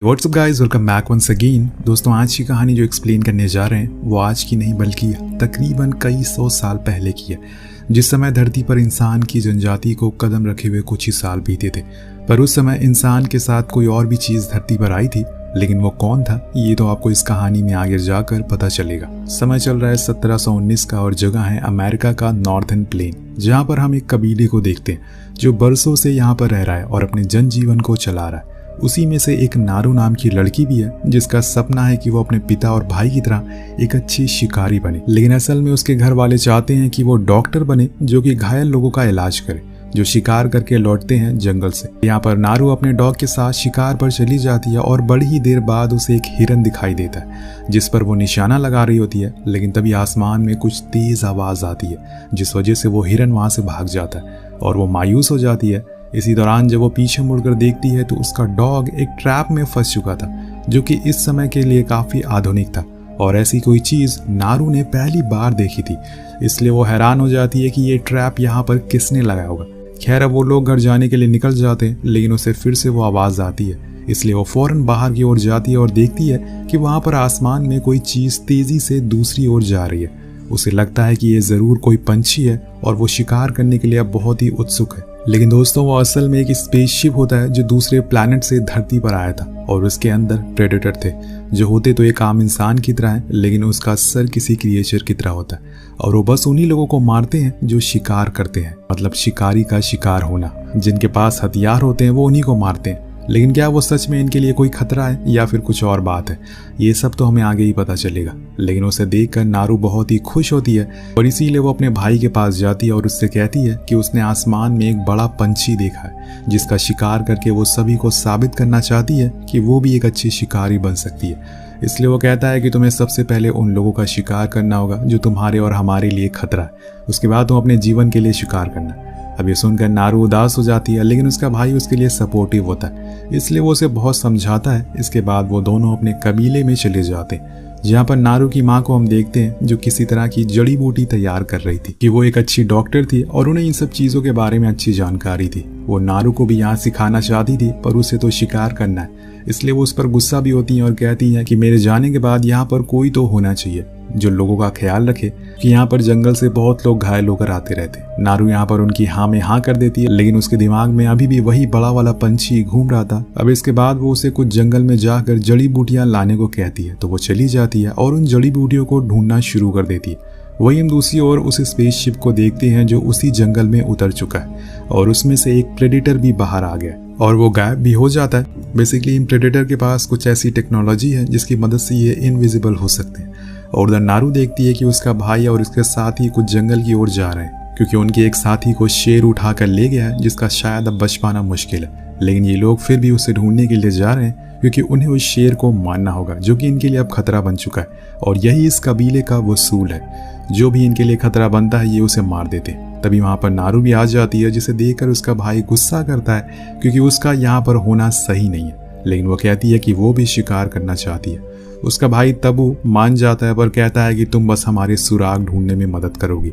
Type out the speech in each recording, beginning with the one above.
WhatsApp guys, welcome back once again. दोस्तों, आज की कहानी जो एक्सप्लेन करने जा रहे हैं वो आज की नहीं बल्कि तकरीबन कई सौ साल पहले की है। जिस समय धरती पर इंसान की जनजाति को कदम रखे हुए कुछ ही साल बीते थे, पर उस समय इंसान के साथ कोई और भी चीज़ धरती पर आई थी, लेकिन वो कौन था ये तो आपको इस कहानी में आगे जाकर पता चलेगा। समय चल रहा है 1719 का और जगह है अमेरिका का नॉर्थर्न प्लेन, जहाँ पर हम एक कबीले को देखते हैं जो बरसों से यहाँ पर रह रहा है और अपने जनजीवन को चला रहा है। उसी में से एक नारू नाम की लड़की भी है जिसका सपना है कि वो अपने पिता और भाई की तरह एक अच्छी शिकारी बने, लेकिन असल में उसके घर वाले चाहते हैं कि वो डॉक्टर बने जो कि घायल लोगों का इलाज करे, जो शिकार करके लौटते हैं जंगल से। यहाँ पर नारू अपने डॉग के साथ शिकार पर चली जाती है और बड़ी ही देर बाद उसे एक हिरन दिखाई देता है जिस पर वो निशाना लगा रही होती है, लेकिन तभी आसमान में कुछ तेज आवाज आती है जिस वजह से वो हिरन वहां से भाग जाता है और वो मायूस हो जाती है। इसी दौरान जब वो पीछे मुड़कर देखती है तो उसका डॉग एक ट्रैप में फंस चुका था जो कि इस समय के लिए काफी आधुनिक था और ऐसी कोई चीज नारू ने पहली बार देखी थी, इसलिए वो हैरान हो जाती है कि ये ट्रैप यहाँ पर किसने लगाया होगा। खैर, अब वो लोग घर जाने के लिए निकल जाते हैं, लेकिन उसे फिर से वो आवाज आती है, इसलिए वो फौरन बाहर की ओर जाती है और देखती है कि वहां पर आसमान में कोई चीज तेजी से दूसरी ओर जा रही है। उसे लगता है कि ये जरूर कोई पंछी है और वो शिकार करने के लिए अब बहुत ही उत्सुक है। लेकिन दोस्तों, वो असल में एक स्पेसशिप होता है जो दूसरे प्लैनेट से धरती पर आया था और उसके अंदर प्रेडेटर थे जो होते तो एक आम इंसान की तरह है, लेकिन उसका सर किसी क्रिएचर की तरह होता है और वो बस उन्हीं लोगों को मारते हैं जो शिकार करते हैं, मतलब शिकारी का शिकार होना। जिनके पास हथियार होते हैं वो उन्हीं को मारते हैं, लेकिन क्या वो सच में इनके लिए कोई खतरा है या फिर कुछ और बात है, ये सब तो हमें आगे ही पता चलेगा। लेकिन उसे देखकर नारू बहुत ही खुश होती है और इसीलिए वो अपने भाई के पास जाती है और उससे कहती है कि उसने आसमान में एक बड़ा पंछी देखा है जिसका शिकार करके वो सभी को साबित करना चाहती है कि वो भी एक अच्छी शिकारी बन सकती है। इसलिए वो कहता है कि तुम्हें सबसे पहले उन लोगों का शिकार करना होगा जो तुम्हारे और हमारे लिए खतरा है, उसके बाद तुम अपने जीवन के लिए शिकार करना। अब ये सुनकर नारू उदास हो जाती है, लेकिन उसका भाई उसके लिए सपोर्टिव होता है, इसलिए वो उसे बहुत समझाता है। इसके बाद वो दोनों अपने कबीले में चले जाते हैं जहाँ पर नारू की माँ को हम देखते हैं जो किसी तरह की जड़ी बूटी तैयार कर रही थी कि वो एक अच्छी डॉक्टर थी और उन्हें इन सब चीज़ों के बारे में अच्छी जानकारी थी। वो नारू को भी यहाँ सिखाना चाहती थी, पर उसे तो शिकार करना है, इसलिए वो उस पर गुस्सा भी होती हैं और कहती हैं कि मेरे जाने के बाद यहाँ पर कोई तो होना चाहिए जो लोगों का ख्याल रखे कि यहाँ पर जंगल से बहुत लोग घायल होकर आते रहते। नारू यहाँ पर उनकी हाँ में हाँ कर देती है, लेकिन उसके दिमाग में अभी भी वही बड़ा वाला पंछी घूम रहा था। अब इसके बाद वो उसे कुछ जंगल में जाकर जड़ी बूटियां लाने को कहती है, तो वो चली जाती है और उन जड़ी बूटियों को ढूंढना शुरू कर देती है। वही हम दूसरी ओर उस स्पेसशिप को देखते हैं जो उसी जंगल में उतर चुका है और उसमें से एक प्रेडेटर भी बाहर आ गया और वो गायब भी हो जाता है। बेसिकली इन प्रेडेटर के पास कुछ ऐसी टेक्नोलॉजी है जिसकी मदद से ये इनविजिबल हो सकते हैं और उधर नारू देखती है कि उसका भाई और उसके साथी कुछ जंगल की ओर जा रहे हैं क्योंकि उनके एक साथी को शेर उठाकर ले गया है जिसका शायद अब बच पाना मुश्किल है। लेकिन ये लोग फिर भी उसे ढूंढने के लिए जा रहे हैं क्योंकि उन्हें उस शेर को मारना होगा जो कि इनके लिए अब खतरा बन चुका है और यही इस कबीले का वसूल है। जो भी इनके लिए खतरा बनता है ये उसे मार देते। तभी वहां पर नारू भी आ जाती है जिसे देखकर उसका भाई गुस्सा करता है क्योंकि उसका यहाँ पर होना सही नहीं है, लेकिन वो कहती है कि वो भी शिकार करना चाहती है। उसका भाई तबू मान जाता है पर कहता है कि तुम बस हमारे सुराग ढूंढने में मदद करोगी।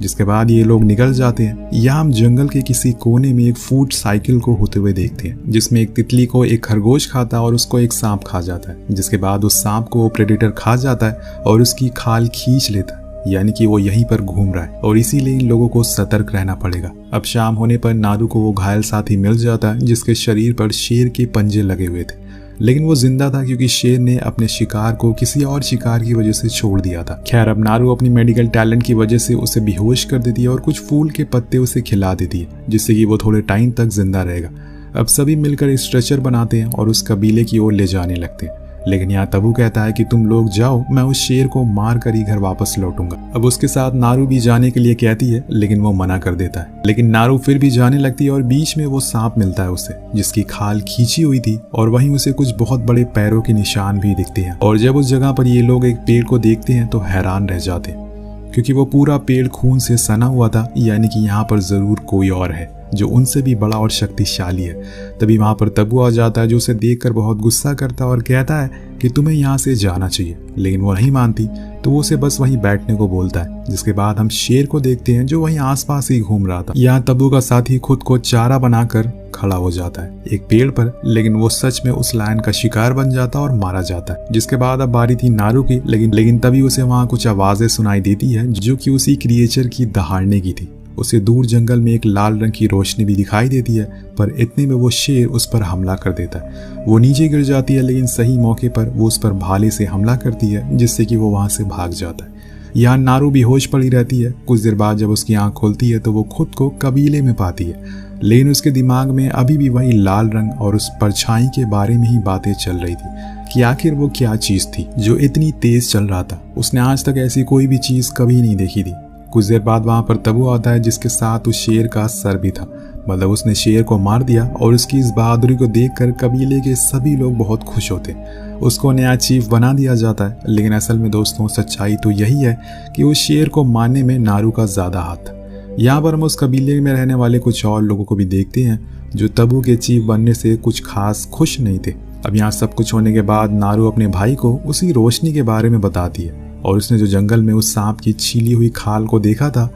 जिसके बाद ये लोग निकल जाते हैं। यहाँ हम जंगल के किसी कोने में एक फूड साइकिल को होते हुए देखते हैं जिसमें एक तितली को एक खरगोश खाता है और उसको एक सांप खा जाता है, जिसके बाद उस सांप को वो प्रेडेटर खा जाता है और उसकी खाल खींच लेता है, यानी कि वो यहीं पर घूम रहा है और इसीलिए इन लोगों को सतर्क रहना पड़ेगा। अब शाम होने पर नारू को वो घायल साथी मिल जाता है जिसके शरीर पर शेर के पंजे लगे हुए थे, लेकिन वो जिंदा था क्योंकि शेर ने अपने शिकार को किसी और शिकार की वजह से छोड़ दिया था। खैर, अब नारू अपनी मेडिकल टैलेंट की वजह से उसे बेहोश कर देती है और कुछ फूल के पत्ते उसे खिला देती है जिससे कि वो थोड़े टाइम तक जिंदा रहेगा। अब सभी मिलकर स्ट्रेचर बनाते हैं और उस कबीले की ओर ले जाने लगते हैं, लेकिन यहाँ तबू कहता है कि तुम लोग जाओ, मैं उस शेर को मार कर ही घर वापस लौटूंगा। अब उसके साथ नारू भी जाने के लिए कहती है, लेकिन वो मना कर देता है। लेकिन नारू फिर भी जाने लगती है और बीच में वो सांप मिलता है उसे जिसकी खाल खींची हुई थी और वहीं उसे कुछ बहुत बड़े पैरों के निशान भी दिखते हैं। और जब उस जगह पर ये लोग एक पेड़ को देखते हैं तो हैरान रह जाते हैं क्योंकि वो पूरा पेड़ खून से सना हुआ था, यानी कि यहाँ पर जरूर कोई और है जो उनसे भी बड़ा और शक्तिशाली है। तभी वहाँ पर तब्बू आ जाता है, जो उसे देखकर बहुत गुस्सा करता है और कहता है कि तुम्हें यहाँ से जाना चाहिए, लेकिन वो नहीं मानती, तो वो उसे बस वहीं बैठने को बोलता है। जिसके बाद हम शेर को देखते हैं जो वहीं आसपास ही घूम रहा था। यहाँ तब्बू का साथी खुद को चारा बनाकर खड़ा हो जाता है एक पेड़ पर, लेकिन वो सच में उस लायन का शिकार बन जाता है और मारा जाता है। जिसके बाद अब बारी थी नारू की, लेकिन तभी उसे वहाँ कुछ आवाजें सुनाई देती है जो कि उसी क्रिएचर की दहाड़ने की थी। उसे दूर जंगल में एक लाल रंग की रोशनी भी दिखाई देती है, पर इतने में वो शेर उस पर हमला कर देता है। वो नीचे गिर जाती है, लेकिन सही मौके पर वो उस पर भाले से हमला करती है, जिससे कि वो वहां से भाग जाता है। यहाँ नारू बेहोश पड़ी रहती है। कुछ देर बाद जब उसकी आंख खुलती है तो वो खुद को कबीले में पाती है, लेकिन उसके दिमाग में अभी भी वही लाल रंग और उस परछाई के बारे में ही बातें चल रही थी कि आखिर वो क्या चीज थी जो इतनी तेज चल रहा था। उसने आज तक ऐसी कोई भी चीज कभी नहीं देखी थी। कुछ देर बाद वहां पर तब्बू आता है, जिसके साथ उस शेर का सर भी था। मतलब उसने शेर को मार दिया और उसकी इस बहादुरी को देखकर कबीले के सभी लोग बहुत खुश होते। उसको नया चीफ बना दिया जाता है, लेकिन असल में दोस्तों सच्चाई तो यही है कि उस शेर को मारने में नारू का ज्यादा हाथ था। यहाँ पर हम उस कबीले में रहने वाले कुछ और लोगों को भी देखते हैं जो तब्बू के चीफ बनने से कुछ खास खुश नहीं थे। अब यहाँ सब कुछ होने के बाद नारू अपने भाई को उसी रोशनी के बारे में बताती है, और उसने जो जंगल में उस सांप की छीली हुई खाल को देखा था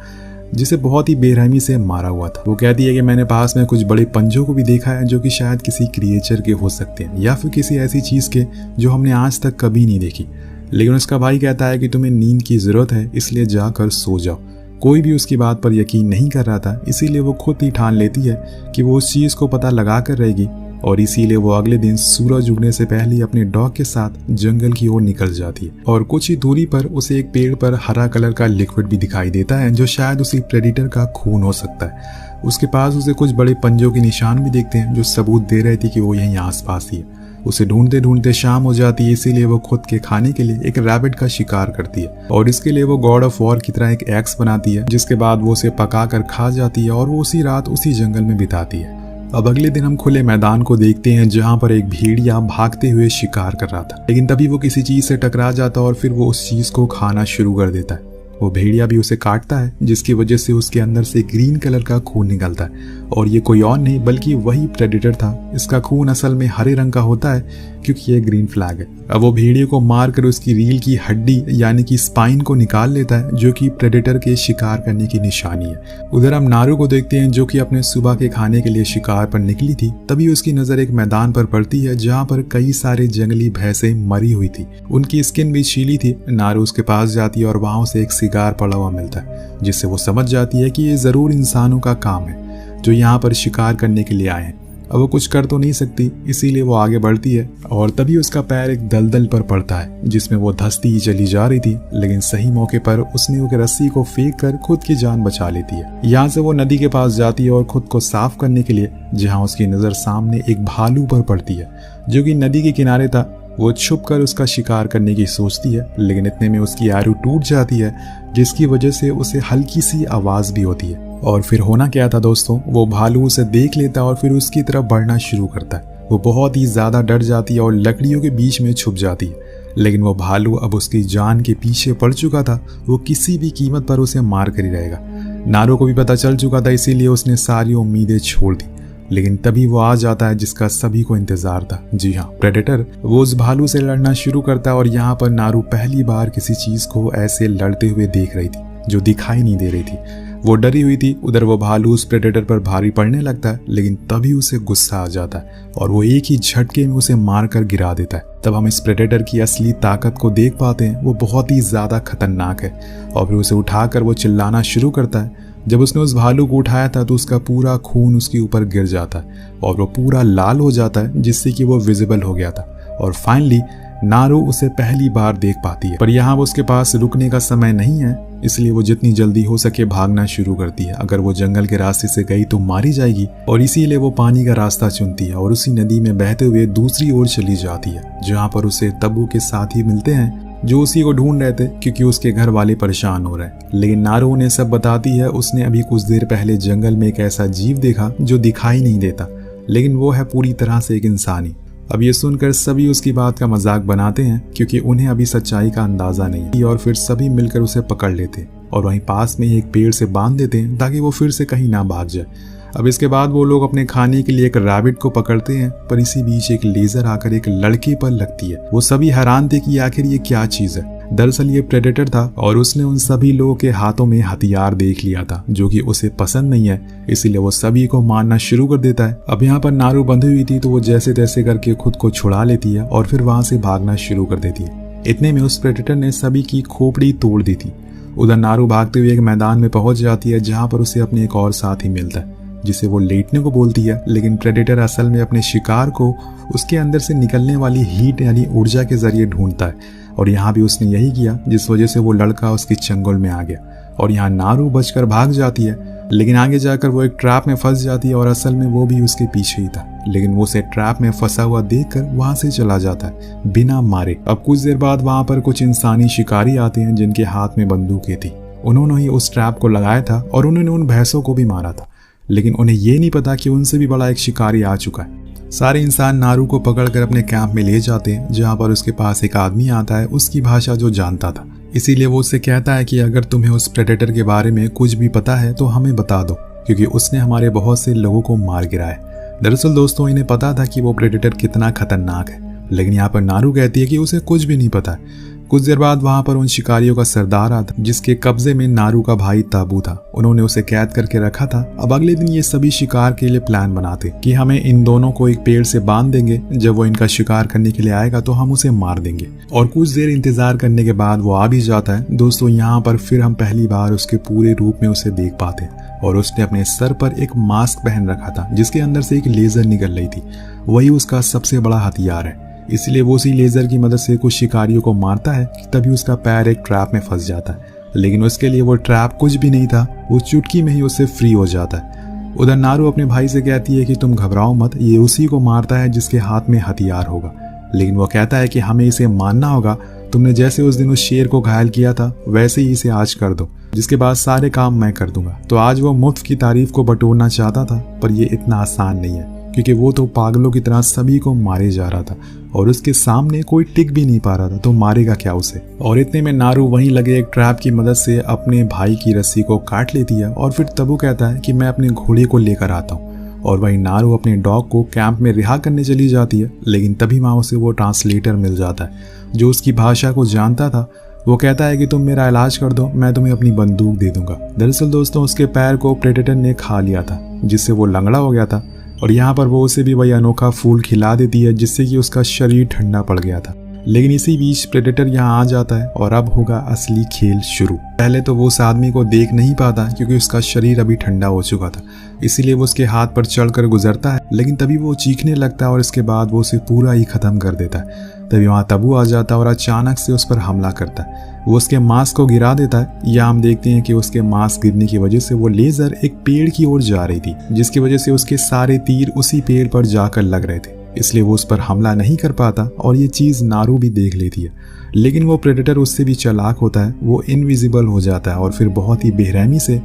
जिसे बहुत ही बेरहमी से मारा हुआ था। वो कहती है कि मैंने पास में कुछ बड़े पंजों को भी देखा है जो कि शायद किसी क्रिएचर के हो सकते हैं या फिर किसी ऐसी चीज के जो हमने आज तक कभी नहीं देखी। लेकिन उसका भाई कहता है कि तुम्हें नींद की जरूरत है, इसलिए जाकर सो जाओ। कोई भी उसकी बात पर यकीन नहीं कर रहा था, इसीलिए वो खुद ही ठान लेती है कि वो उस चीज को पता लगा कर रहेगी, और इसीलिए वो अगले दिन सूरज उगने से पहले ही अपने डॉग के साथ जंगल की ओर निकल जाती है। और कुछ ही दूरी पर उसे एक पेड़ पर हरा कलर का लिक्विड भी दिखाई देता है जो शायद उसी प्रेडिटर का खून हो सकता है। उसके पास उसे कुछ बड़े पंजों के निशान भी दिखते हैं जो सबूत दे रहे थे कि वो यहीं आसपास ही है। उसे ढूंढते ढूंढते शाम हो जाती है, इसीलिए वो खुद के खाने के लिए एक रैबिट का शिकार करती है, और इसके लिए वो गॉड ऑफ वॉर की तरह एक एक्स बनाती है, जिसके बाद वो उसे पका कर खा जाती है और वो उसी रात उसी जंगल में बिताती है। अब अगले दिन हम खुले मैदान को देखते हैं जहां पर एक भेड़िया भागते हुए शिकार कर रहा था, लेकिन तभी वो किसी चीज से टकरा जाता है और फिर वो उस चीज को खाना शुरू कर देता है। वो भेड़िया भी उसे काटता है, जिसकी वजह से उसके अंदर से ग्रीन कलर का खून निकलता है, और ये कोई और नहीं बल्कि वही प्रेडेटर था। इसका खून असल में हरे रंग का होता है क्योंकि ये ग्रीन फ्लैग है। अब वो भेड़िए को मारकर उसकी रील की हड्डी यानी कि स्पाइन को निकाल लेता है, जो कि प्रेडेटर के शिकार करने की निशानी है। उधर हम नारू को देखते हैं जो कि अपने सुबह के खाने के लिए शिकार पर निकली थी। तभी उसकी नजर एक मैदान पर पड़ती है जहाँ पर कई सारे जंगली भैंसें मरी हुई थी, उनकी स्किन भी छीली थी। नारू उसके पास जाती है और वहां उसे एक सिगार पड़ा हुआ मिलता है, जिससे वो समझ जाती है कि ये जरूर इंसानों का काम है जो यहाँ पर शिकार करने के लिए आए हैं। अब वो कुछ कर तो नहीं सकती, इसीलिए वो आगे बढ़ती है, और तभी उसका पैर एक दलदल पर पड़ता है जिसमें वो धंसती ही चली जा रही थी। लेकिन सही मौके पर उसने एक रस्सी को फेंक कर खुद की जान बचा लेती है। यहाँ से वो नदी के पास जाती है और खुद को साफ करने के लिए, जहाँ उसकी नजर सामने एक भालू पर पड़ती है जो कि नदी के किनारे था। वो छुप कर उसका शिकार करने की सोचती है, लेकिन इतने में उसकी आरू टूट जाती है, जिसकी वजह से उसे हल्की सी आवाज भी होती है। और फिर होना क्या था दोस्तों, वो भालू उसे देख लेता है और फिर उसकी तरफ बढ़ना शुरू करता है। वो बहुत ही ज्यादा डर जाती है और लकड़ियों के बीच में छुप जाती है, लेकिन वो भालू अब उसकी जान के पीछे पड़ चुका था। वो किसी भी कीमत पर उसे मार कर ही रहेगा। नारू को भी पता चल चुका था, इसीलिए उसने सारी उम्मीदें छोड़ दी। लेकिन तभी वो आ जाता है जिसका सभी को इंतजार था। जी हाँ, प्रेडेटर। वो उस भालू से लड़ना शुरू करता है, और यहाँ पर नारू पहली बार किसी चीज को ऐसे लड़ते हुए देख रही थी जो दिखाई नहीं दे रही थी। वो डरी हुई थी। उधर वो भालू उस प्रेडेटर पर भारी पड़ने लगता है, लेकिन तभी उसे गुस्सा आ जाता है और वो एक ही झटके में उसे मारकर गिरा देता है। तब हम इस प्रेडेटर की असली ताकत को देख पाते हैं। वो बहुत ही ज्यादा खतरनाक है, और फिर उसे उठाकर वो चिल्लाना शुरू करता है। जब उसने उस भालू को उठाया था तो उसका पूरा खून उसके ऊपर गिर जाता है और वो पूरा लाल हो जाता है, जिससे कि वो विजिबल हो गया था। और फाइनली नारू उसे पहली बार देख पाती है, पर यहाँ वो उसके पास रुकने का समय नहीं है, इसलिए वो जितनी जल्दी हो सके भागना शुरू करती है। अगर वो जंगल के रास्ते से गई तो मारी जाएगी, और इसीलिए वो पानी का रास्ता चुनती है और उसी नदी में बहते हुए दूसरी ओर चली जाती है, जहाँ पर उसे तब्बू के साथी मिलते हैं जो उसी को ढूंढ रहे थे क्योंकि उसके घर वाले परेशान हो रहे हैं। लेकिन नारू उन्हें सब बताती है। उसने अभी कुछ देर पहले जंगल में एक ऐसा जीव देखा जो दिखाई नहीं देता, लेकिन वो है पूरी तरह से एक इंसानी। अब ये सुनकर सभी उसकी बात का मजाक बनाते हैं क्योंकि उन्हें अभी सच्चाई का अंदाजा नहीं है, और फिर सभी मिलकर उसे पकड़ लेते और वहीं पास में ही एक पेड़ से बांध देते हैं ताकि वो फिर से कहीं ना भाग जाए। अब इसके बाद वो लोग अपने खाने के लिए एक रैबिट को पकड़ते हैं, पर इसी बीच एक लेजर आकर एक लड़के पर लगती है। वो सभी हैरान थे कि आखिर ये क्या चीज है। दरअसल ये प्रेडेटर था और उसने उन सभी लोगों के हाथों में हथियार देख लिया था, जो कि उसे पसंद नहीं है, इसीलिए वो सभी को मारना शुरू कर देता है। अब यहाँ पर नारू बंधी हुई थी तो वो जैसे तैसे करके खुद को छुड़ा लेती है और फिर वहां से भागना शुरू कर देती है। इतने में उस प्रेडेटर ने सभी की खोपड़ी तोड़ दी थी। उधर नारू भागते हुए एक मैदान में पहुंच जाती है, जहां पर उसे अपने एक और साथी मिलता है, जिसे वो लेटने को बोलती है। लेकिन प्रेडेटर असल में अपने शिकार को उसके अंदर से निकलने वाली हीट यानी ऊर्जा के जरिए ढूंढता है, और यहाँ भी उसने यही किया, जिस वजह से वो लड़का उसकी चंगुल में आ गया और यहाँ नारू बचकर भाग जाती है। लेकिन आगे जाकर वो एक ट्रैप में फंस जाती है और असल में वो भी उसके पीछे ही था। लेकिन वो उसे ट्रैप में फंसा हुआ देखकर वहां से चला जाता है बिना मारे। अब कुछ देर बाद वहां पर कुछ इंसानी शिकारी आते हैं जिनके हाथ में बंदूकें थी। उन्होंने ही उस ट्रैप को लगाया था और उन्होंने उन भैंसों को भी मारा था, लेकिन उन्हें ये नहीं पता कि उनसे भी बड़ा एक शिकारी आ चुका है। सारे इंसान नारू को पकड़कर अपने कैंप में ले जाते हैं, जहां पर उसके पास एक आदमी आता है उसकी भाषा जो जानता था। इसीलिए वो उससे कहता है कि अगर तुम्हें उस प्रेडेटर के बारे में कुछ भी पता है तो हमें बता दो, क्योंकि उसने हमारे बहुत से लोगों को मार गिराया है। दरअसल दोस्तों, इन्हें पता था कि वो प्रेडेटर कितना खतरनाक है, लेकिन यहाँ पर नारू कहती है कि उसे कुछ भी नहीं पता है। कुछ देर बाद वहां पर उन शिकारियों का सरदार आता, जिसके कब्जे में नारू का भाई ताबू था। उन्होंने उसे कैद करके रखा था। अब अगले दिन ये सभी शिकार के लिए प्लान बनाते कि हमें इन दोनों को एक पेड़ से बांध देंगे, जब वो इनका शिकार करने के लिए आएगा तो हम उसे मार देंगे। और कुछ देर इंतजार करने के बाद वो आ भी जाता है। दोस्तों, यहाँ पर फिर हम पहली बार उसके पूरे रूप में उसे देख पाते हैं, और उसने अपने सर पर एक मास्क पहन रखा था, जिसके अंदर से एक लेजर निकल रही थी। वही उसका सबसे बड़ा हथियार है। इसलिए वो उसी लेजर की मदद से कुछ शिकारियों को मारता है कि तभी उसका पैर एक ट्रैप में फंस जाता है। लेकिन उसके लिए वो ट्रैप कुछ भी नहीं था, वो चुटकी में ही उससे फ्री हो जाता है। उधर नारू अपने भाई से कहती है कि तुम घबराओ मत, ये उसी को मारता है जिसके हाथ में हथियार होगा। लेकिन वो कहता है कि हमें इसे मानना होगा। तुमने जैसे उस दिन उस शेर को घायल किया था वैसे ही इसे आज कर दो, जिसके बाद सारे काम मैं कर दूंगा। तो आज वो मुफ्त की तारीफ को बटोरना चाहता था, पर ये इतना आसान नहीं है, क्योंकि वो तो पागलों की तरह सभी को मारे जा रहा था और उसके सामने कोई टिक भी नहीं पा रहा था, तो मारेगा क्या उसे। और इतने में नारू वहीं लगे एक ट्रैप की मदद से अपने भाई की रस्सी को काट लेती है और फिर तबू कहता है कि मैं अपने घोड़े को लेकर आता हूँ। और वहीं नारू अपने डॉग को कैंप में रिहा करने चली जाती है। लेकिन तभी वहां उसे वो ट्रांसलेटर मिल जाता है जो उसकी भाषा को जानता था। वो कहता है कि तुम मेरा इलाज कर दो, मैं तुम्हें अपनी बंदूक दे दूंगा। दरअसल दोस्तों, उसके पैर को प्रेडेटर ने खा लिया था, जिससे वो लंगड़ा हो गया था। और यहाँ पर वो उसे भी वही अनोखा फूल खिला देती है, जिससे कि उसका शरीर ठंडा पड़ गया था। लेकिन इसी बीच प्रेडेटर यहाँ आ जाता है और अब होगा असली खेल शुरू। पहले तो वो उस आदमी को देख नहीं पाता, क्योंकि उसका शरीर अभी ठंडा हो चुका था, इसीलिए वो उसके हाथ पर चढ़कर गुजरता है। लेकिन तभी वो चीखने लगता है और इसके बाद वो उसे पूरा ही खत्म कर देता है। तभी वहाँ तबू आ जाता है और अचानक से उस पर हमला करता है। वो उसके मास्क को गिरा देता है। या हम देखते हैं कि उसके मास्क गिरने की वजह से वो लेजर एक पेड़ की ओर जा रही थी, जिसकी वजह से उसके सारे तीर उसी पेड़ पर जाकर लग रहे थे, इसलिए वो उस पर हमला नहीं कर पाता। और ये चीज नारू भी देख लेती है। लेकिन वो प्रेडेटर उससे भी चालाक होता है। वो इनविजिबल हो जाता है और फिर बहुत ही बेरहमी से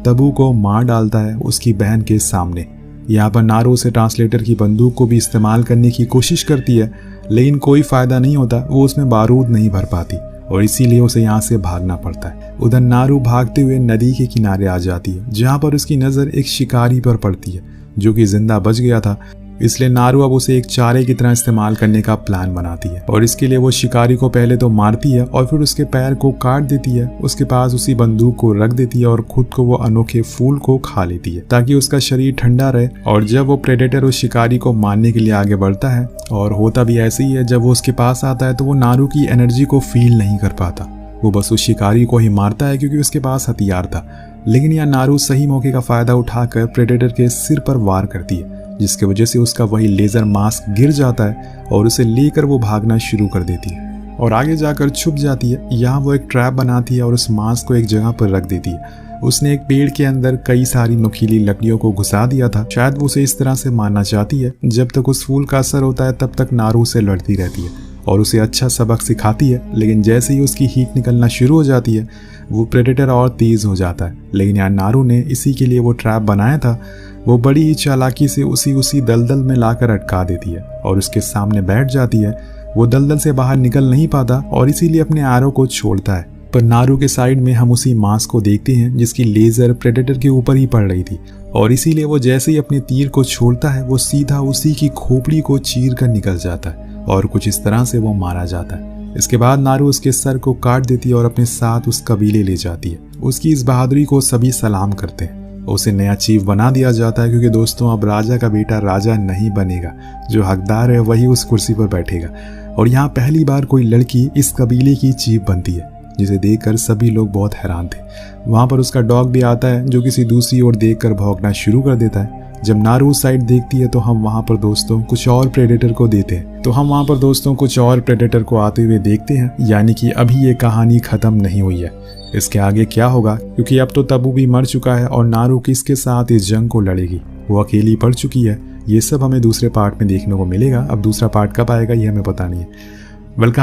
तबू को मार डालता है उसकी बहन के सामने। यहाँ पर नारू उसे ट्रांसलेटर की बंदूक को भी इस्तेमाल करने की कोशिश करती है, लेकिन कोई फायदा नहीं होता। वो उसमें बारूद नहीं भर पाती और इसीलिए उसे यहाँ से भागना पड़ता है। उधर नारू भागते हुए नदी के किनारे आ जाती है, जहाँ पर उसकी नजर एक शिकारी पर पड़ती है जो कि जिंदा बच गया था। इसलिए नारू अब उसे एक चारे की तरह इस्तेमाल करने का प्लान बनाती है और इसके लिए वो शिकारी को पहले तो मारती है और फिर उसके पैर को काट देती है, उसके पास उसी बंदूक को रख देती है और खुद को वो अनोखे फूल को खा लेती है ताकि उसका शरीर ठंडा रहे। और जब वो प्रेडेटर उस शिकारी को मारने के लिए आगे बढ़ता है, और होता भी ऐसे ही है, जब वो उसके पास आता है तो वो नारू की एनर्जी को फील नहीं कर पाता। वो बस उस शिकारी को ही मारता है क्योंकि उसके पास हथियार था। लेकिन यह नारू सही मौके का फायदा उठाकर प्रेडेटर के सिर पर वार करती है, जिसकी वजह से उसका वही लेजर मास्क गिर जाता है और उसे लेकर वो भागना शुरू कर देती है और आगे जाकर छुप जाती है। यहाँ वो एक ट्रैप बनाती है और उस मास्क को एक जगह पर रख देती है। उसने एक पेड़ के अंदर कई सारी नुकीली लकड़ियों को घुसा दिया था। शायद वो उसे इस तरह से मारना चाहती है। जब तक उस फूल का असर होता है तब तक नारू से लड़ती रहती है और उसे अच्छा सबक सिखाती है। लेकिन जैसे ही उसकी हीट निकलना शुरू हो जाती है, वो प्रेडेटर और तेज हो जाता है। लेकिन यार नारू ने इसी के लिए वो ट्रैप बनाया था, वो बड़ी ही चालाकी से उसी दलदल में लाकर अटका देती है और उसके सामने बैठ जाती है। वो दलदल से बाहर निकल नहीं पाता और इसीलिए अपने आरो को छोड़ता है। पर नारू के साइड में हम उसी मास्क को देखते हैं जिसकी लेजर प्रेडेटर के ऊपर ही पड़ रही थी और इसीलिए वो जैसे ही अपने तीर को छोड़ता है वो सीधा उसी की खोपड़ी को चीर कर निकल जाता है और कुछ इस तरह से वो मारा जाता है। इसके बाद नारू उसके सर को काट देती है और अपने साथ उस कबीले ले जाती है। उसकी इस बहादुरी को सभी सलाम करते हैं। उसे नया चीफ बना दिया जाता है क्योंकि दोस्तों अब राजा का बेटा राजा नहीं बनेगा, जो हकदार है वही उस कुर्सी पर बैठेगा। और यहाँ पहली बार कोई लड़की इस कबीले की चीफ बनती है, जिसे देखकर सभी लोग बहुत हैरान थे। वहाँ पर उसका डॉग भी आता है जो किसी दूसरी ओर देखकर भौंकना शुरू कर देता है। जब नारू उस साइड देखती है तो हम वहाँ पर दोस्तों कुछ और प्रेडेटर को आते हुए देखते हैं। यानी कि अभी ये कहानी खत्म नहीं हुई है। इसके आगे क्या होगा, क्योंकि अब तो तबू भी मर चुका है और नारू किसके साथ इस जंग को लड़ेगी, वो अकेली पड़ चुकी है। ये सब हमें दूसरे पार्ट में देखने को मिलेगा। अब दूसरा पार्ट कब आएगा ये हमें पता नहीं है। वेलकम।